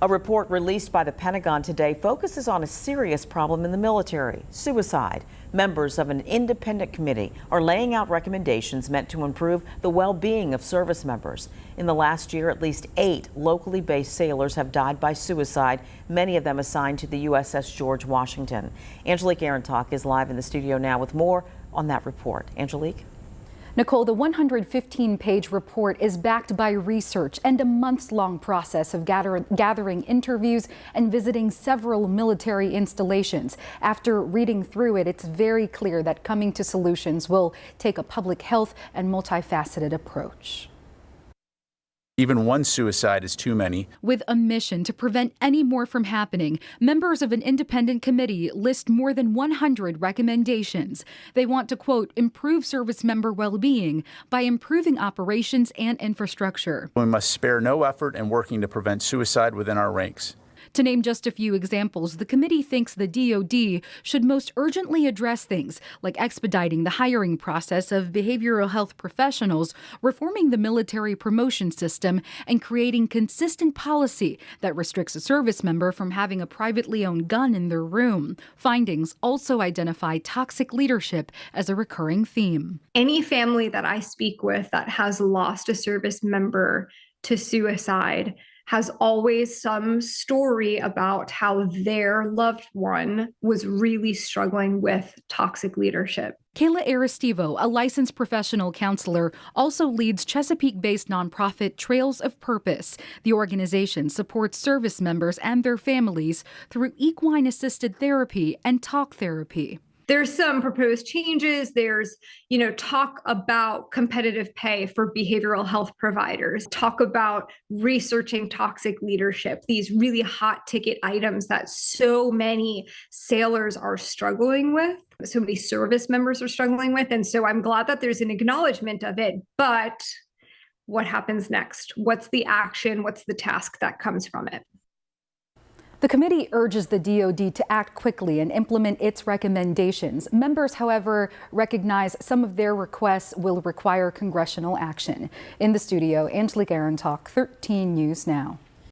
A report released by the Pentagon today focuses on a serious problem in the military: suicide. Members of an independent committee are laying out recommendations meant to improve the well-being of service members. In the last year, at least 8 locally based sailors have died by suicide, many of them assigned to the USS George Washington. Angelique Arentalk is live in the studio now with more on that report. Angelique? Nicole, the 115-page report is backed by research and a months-long process of gathering interviews and visiting several military installations. After reading through it, it's very clear that coming to solutions will take a public health and multifaceted approach. Even one suicide is too many. With a mission to prevent any more from happening, members of an independent committee list more than 100 recommendations. They want to, quote, improve service member well-being by improving operations and infrastructure. We must spare no effort in working to prevent suicide within our ranks. To name just a few examples, the committee thinks the DoD should most urgently address things like expediting the hiring process of behavioral health professionals, reforming the military promotion system, and creating consistent policy that restricts a service member from having a privately owned gun in their room. Findings also identify toxic leadership as a recurring theme. Any family that I speak with that has lost a service member to suicide has always some story about how their loved one was really struggling with toxic leadership. Kayla Aristivo, a licensed professional counselor, also leads Chesapeake-based nonprofit Trails of Purpose. The organization supports service members and their families through equine-assisted therapy and talk therapy. There's some proposed changes. There's, talk about competitive pay for behavioral health providers, talk about researching toxic leadership, these really hot ticket items that so many sailors are struggling with, so many service members are struggling with. And so I'm glad that there's an acknowledgement of it. But what happens next? What's the action? What's the task that comes from it? The committee urges the DoD to act quickly and implement its recommendations. Members, however, recognize some of their requests will require congressional action. In the studio, Angelique Arentalk, 13 News Now.